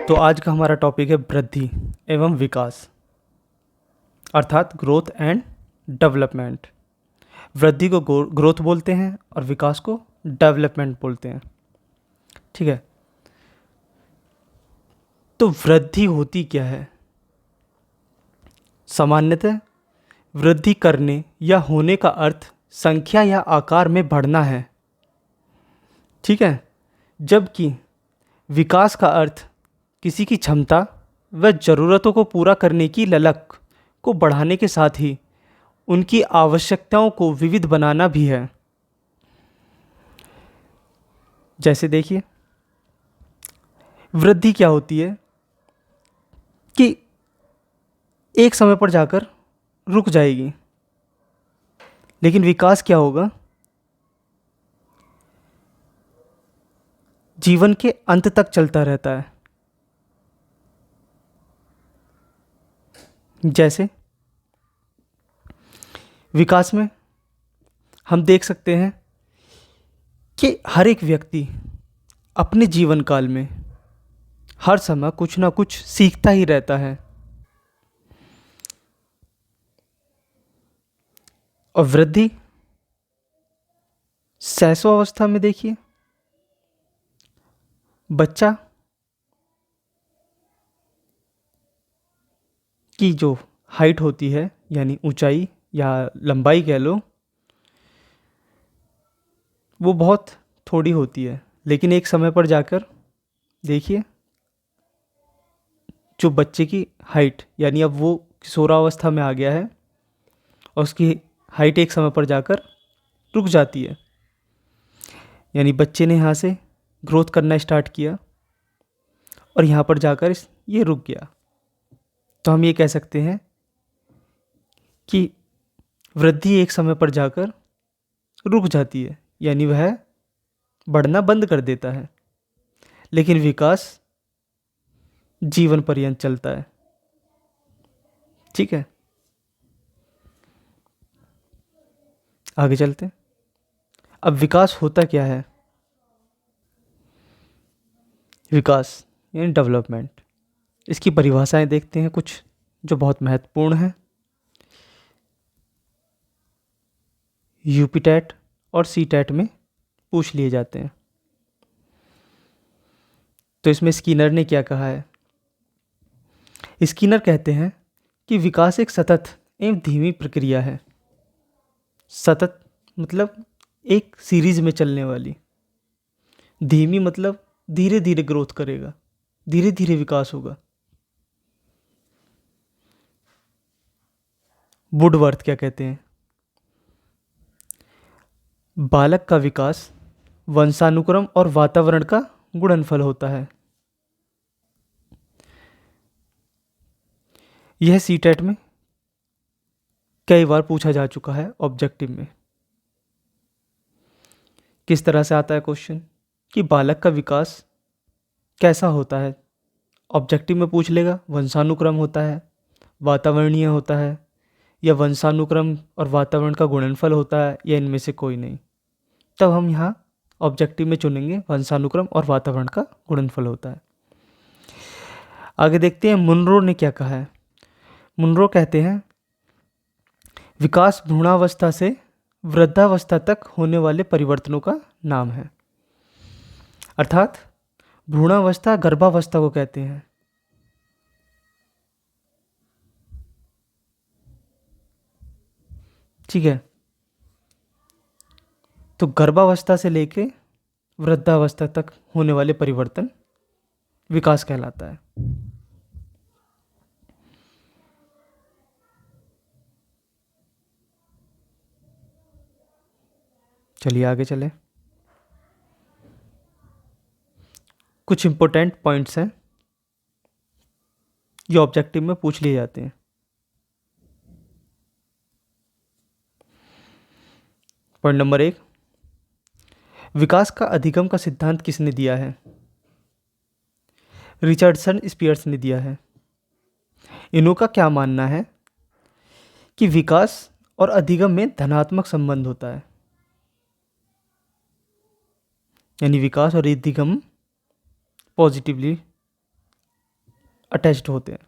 तो आज का हमारा टॉपिक है वृद्धि एवं विकास, अर्थात ग्रोथ एंड डेवलपमेंट। वृद्धि को ग्रोथ बोलते हैं और विकास को डेवलपमेंट बोलते हैं। ठीक है, तो वृद्धि होती क्या है? सामान्यतः वृद्धि करने या होने का अर्थ संख्या या आकार में बढ़ना है। ठीक है, जबकि विकास का अर्थ किसी की क्षमता व ज़रूरतों को पूरा करने की ललक को बढ़ाने के साथ ही उनकी आवश्यकताओं को विविध बनाना भी है। जैसे देखिए, वृद्धि क्या होती है कि एक समय पर जाकर रुक जाएगी, लेकिन विकास क्या होगा? जीवन के अंत तक चलता रहता है। जैसे विकास में हम देख सकते हैं कि हर एक व्यक्ति अपने जीवन काल में हर समय कुछ ना कुछ सीखता ही रहता है। और वृद्धि शैशवावस्था में देखिए, बच्चा की जो हाइट होती है, यानी ऊंचाई या लंबाई कह लो, वो बहुत थोड़ी होती है। लेकिन एक समय पर जाकर देखिए, जो बच्चे की हाइट, यानी अब वो किशोरावस्था में आ गया है और उसकी हाइट एक समय पर जाकर रुक जाती है। यानी बच्चे ने यहाँ से ग्रोथ करना स्टार्ट किया और यहाँ पर जाकर ये रुक गया। तो हम ये कह सकते हैं कि वृद्धि एक समय पर जाकर रुक जाती है, यानी वह बढ़ना बंद कर देता है। लेकिन विकास जीवन पर्यंत चलता है। ठीक है, आगे चलते हैं। अब विकास होता क्या है? विकास यानी डेवलपमेंट, इसकी परिभाषाएं देखते हैं कुछ जो बहुत महत्वपूर्ण हैं। यूपीटेट और सीटेट में पूछ लिए जाते हैं। तो इसमें स्किनर ने क्या कहा है? स्किनर कहते हैं कि विकास एक सतत एवं धीमी प्रक्रिया है। सतत मतलब एक सीरीज में चलने वाली, धीमी मतलब धीरे धीरे ग्रोथ करेगा, धीरे धीरे विकास होगा। वुडवर्थ क्या कहते हैं? बालक का विकास वंशानुक्रम और वातावरण का गुणनफल होता है। यह सीटेट में कई बार पूछा जा चुका है ऑब्जेक्टिव में। किस तरह से आता है क्वेश्चन कि बालक का विकास कैसा होता है? ऑब्जेक्टिव में पूछ लेगा वंशानुक्रम होता है, वातावरणीय होता है, या वंशानुक्रम और वातावरण का गुणनफल होता है, या इनमें से कोई नहीं। तब हम यहाँ ऑब्जेक्टिव में चुनेंगे वंशानुक्रम और वातावरण का गुणनफल होता है। आगे देखते हैं मुनरो ने क्या कहा है। मुनरो कहते हैं विकास भ्रूणावस्था से वृद्धावस्था तक होने वाले परिवर्तनों का नाम है। अर्थात भ्रूणावस्था गर्भावस्था को कहते हैं। ठीक है, तो गर्भावस्था से लेके वृद्धावस्था तक होने वाले परिवर्तन विकास कहलाता है। चलिए आगे चलें। कुछ इंपॉर्टेंट पॉइंट्स हैं जो ऑब्जेक्टिव में पूछ लिए जाते हैं। पॉइंट नंबर 1, विकास का अधिगम का सिद्धांत किसने दिया है? रिचर्डसन स्पीयर्स ने दिया है। इनका क्या मानना है कि विकास और अधिगम में धनात्मक संबंध होता है, यानी विकास और अधिगम पॉजिटिवली अटैच्ड होते हैं।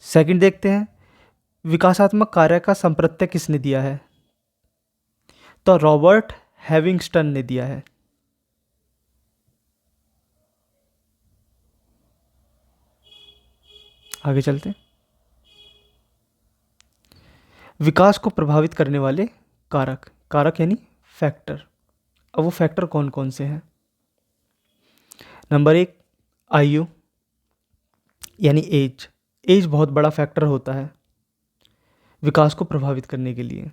सेकंड देखते हैं, विकासात्मक कार्य का संप्रत्यय किसने दिया है? तो रॉबर्ट हैविंगस्टन ने दिया है। आगे चलते हैं। विकास को प्रभावित करने वाले कारक, कारक यानी फैक्टर। अब वो फैक्टर कौन कौन से हैं? नंबर 1, आयु यानी एज। एज बहुत बड़ा फैक्टर होता है विकास को प्रभावित करने के लिए।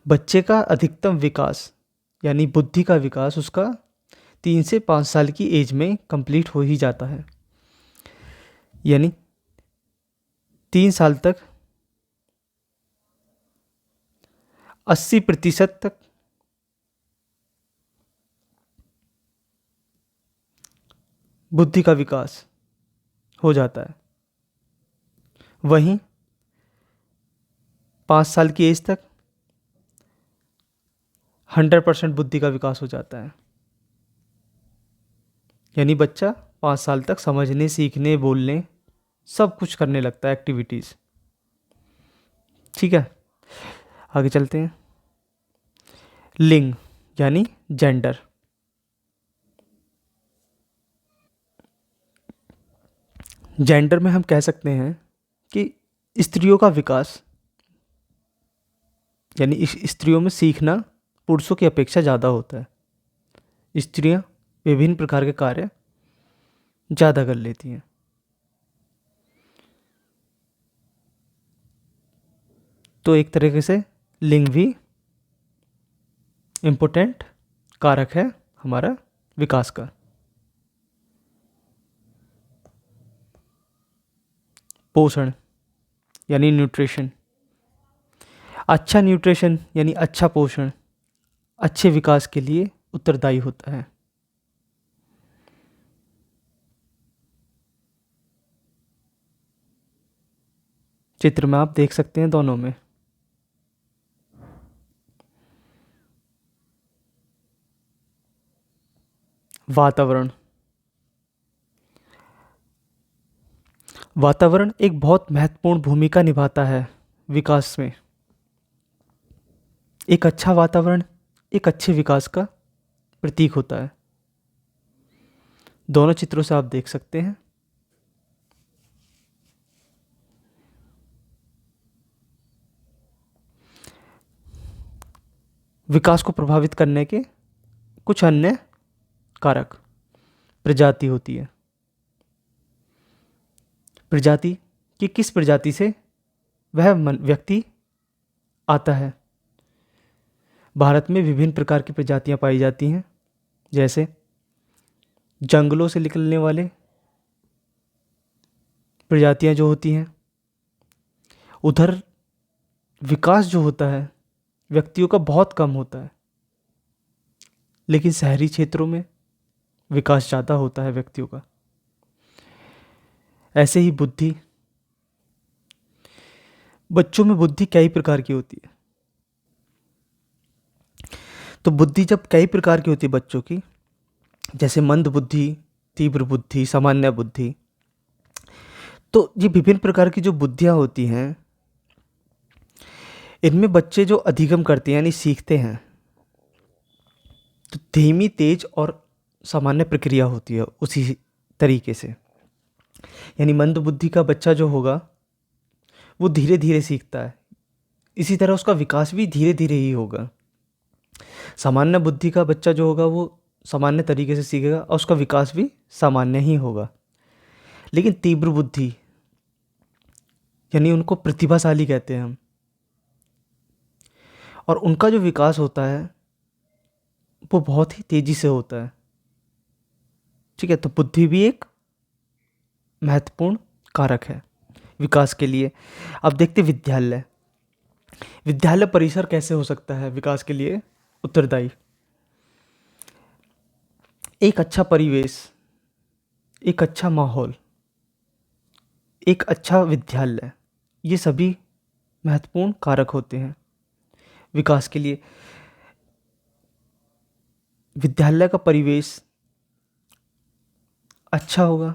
बच्चे का अधिकतम विकास यानी बुद्धि का विकास उसका 3 से 5 साल की एज में कंप्लीट हो ही जाता है, यानी 3 साल तक 80% तक बुद्धि का विकास हो जाता है। वहीं 5 साल की एज तक 100% बुद्धि का विकास हो जाता है, यानी बच्चा 5 साल तक समझने, सीखने, बोलने सब कुछ करने लगता है, एक्टिविटीज़। ठीक है, आगे चलते हैं। लिंग यानी जेंडर। जेंडर में हम कह सकते हैं कि स्त्रियों का विकास यानी स्त्रियों में सीखना पुरुषों की अपेक्षा ज़्यादा होता है। स्त्रियां विभिन्न प्रकार के कार्य ज़्यादा कर लेती हैं। तो एक तरीके से लिंग भी इम्पोर्टेंट कारक है हमारा विकास का। पोषण यानी न्यूट्रिशन। अच्छा न्यूट्रिशन यानी अच्छा पोषण अच्छे विकास के लिए उत्तरदायी होता है। चित्र में आप देख सकते हैं दोनों में। वातावरण। वातावरण एक बहुत महत्वपूर्ण भूमिका निभाता है विकास में। एक अच्छा वातावरण एक अच्छे विकास का प्रतीक होता है। दोनों चित्रों से आप देख सकते हैं। विकास को प्रभावित करने के कुछ अन्य कारक। प्रजाति होती है। प्रजाति कि किस प्रजाति से वह व्यक्ति आता है। भारत में विभिन्न प्रकार की प्रजातियां पाई जाती हैं, जैसे जंगलों से निकलने वाले प्रजातियां जो होती हैं। उधर विकास जो होता है व्यक्तियों का बहुत कम होता है, लेकिन शहरी क्षेत्रों में विकास ज़्यादा होता है व्यक्तियों का। ऐसे ही बुद्धि। बच्चों में बुद्धि कई प्रकार की होती है। तो बुद्धि जब कई प्रकार की होती है बच्चों की, जैसे मंद बुद्धि, तीव्र बुद्धि, सामान्य बुद्धि, तो ये विभिन्न प्रकार की जो बुद्धियाँ होती हैं इनमें बच्चे जो अधिगम करते हैं यानी सीखते हैं, तो धीमी, तेज और सामान्य प्रक्रिया होती है उसी तरीके से। यानी मंद बुद्धि का बच्चा जो होगा वो धीरे धीरे सीखता है, इसी तरह उसका विकास भी धीरे धीरे ही होगा। सामान्य बुद्धि का बच्चा जो होगा वो सामान्य तरीके से सीखेगा और उसका विकास भी सामान्य ही होगा। लेकिन तीव्र बुद्धि यानी उनको प्रतिभाशाली कहते हैं हम, और उनका जो विकास होता है वो बहुत ही तेजी से होता है। ठीक है, तो बुद्धि भी एक महत्वपूर्ण कारक है विकास के लिए। अब देखते विद्यालय। विद्यालय परिसर कैसे हो सकता है विकास के लिए उत्तरदायी? एक अच्छा परिवेश, एक अच्छा माहौल, एक अच्छा विद्यालय, ये सभी महत्वपूर्ण कारक होते हैं विकास के लिए। विद्यालय का परिवेश अच्छा होगा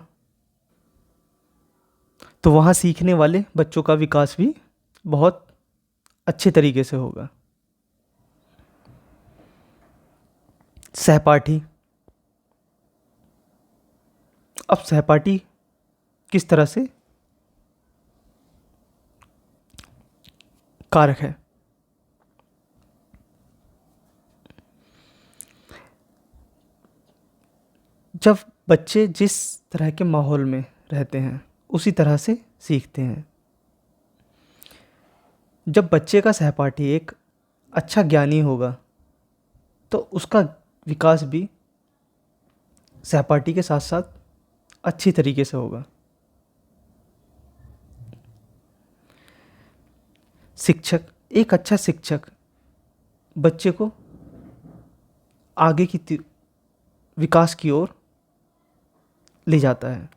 तो वहाँ सीखने वाले बच्चों का विकास भी बहुत अच्छे तरीके से होगा। सहपाठी, अब सहपाठी किस तरह से कारक है? जब बच्चे जिस तरह के माहौल में रहते हैं उसी तरह से सीखते हैं। जब बच्चे का सहपाठी एक अच्छा ज्ञानी होगा तो उसका विकास भी सहपाठी के साथ साथ अच्छी तरीके से होगा। शिक्षक, एक अच्छा शिक्षक बच्चे को आगे की विकास की ओर ले जाता है।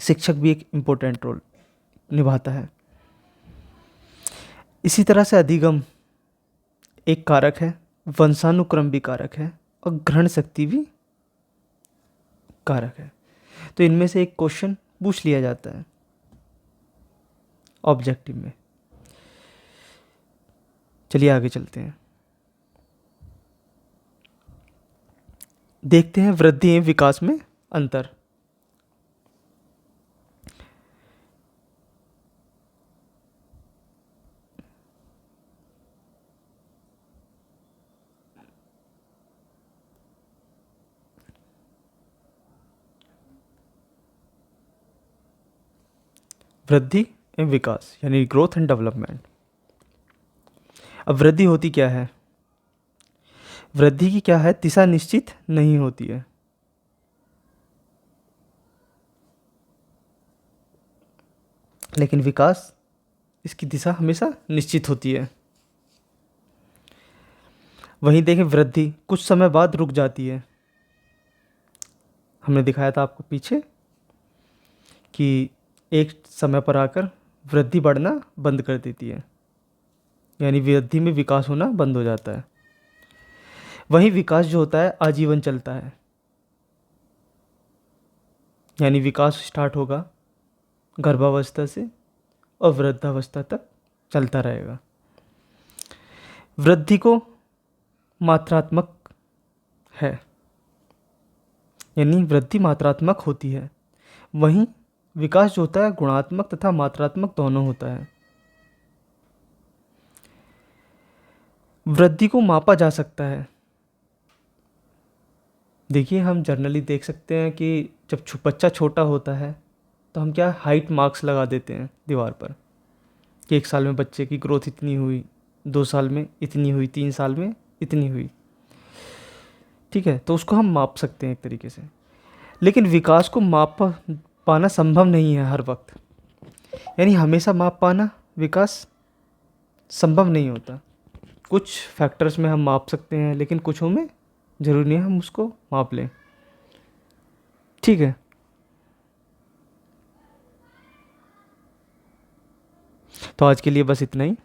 शिक्षक भी एक इम्पोर्टेंट रोल निभाता है। इसी तरह से अधिगम एक कारक है, वंशानुक्रम भी कारक है और ग्रहण शक्ति भी कारक है। तो इनमें से एक क्वेश्चन पूछ लिया जाता है ऑब्जेक्टिव में। चलिए आगे चलते हैं, देखते हैं वृद्धि एवं विकास में अंतर। वृद्धि एवं विकास यानी ग्रोथ एंड डेवलपमेंट। अब वृद्धि होती क्या है? वृद्धि की क्या है, दिशा निश्चित नहीं होती है। लेकिन विकास, इसकी दिशा हमेशा निश्चित होती है। वहीं देखें वृद्धि कुछ समय बाद रुक जाती है। हमने दिखाया था आपको पीछे कि एक समय पर आकर वृद्धि बढ़ना बंद कर देती है, यानी वृद्धि में विकास होना बंद हो जाता है। वहीं विकास जो होता है आजीवन चलता है, यानी विकास स्टार्ट होगा गर्भावस्था से और वृद्धावस्था तक चलता रहेगा। वृद्धि को मात्रात्मक है, यानी वृद्धि मात्रात्मक होती है। वहीं विकास जो होता है गुणात्मक तथा मात्रात्मक दोनों होता है। वृद्धि को मापा जा सकता है। देखिए हम जनरली देख सकते हैं कि जब बच्चा छोटा होता है तो हम क्या हाइट मार्क्स लगा देते हैं दीवार पर कि 1 साल में बच्चे की ग्रोथ इतनी हुई, 2 साल में इतनी हुई, 3 साल में इतनी हुई। ठीक है, तो उसको हम माप सकते हैं एक तरीके से। लेकिन विकास को माप पाना संभव नहीं है हर वक्त, यानी हमेशा माप पाना विकास संभव नहीं होता। कुछ फैक्टर्स में हम माप सकते हैं लेकिन कुछों में ज़रूरी नहीं हम उसको माप लें। ठीक है, तो आज के लिए बस इतना ही।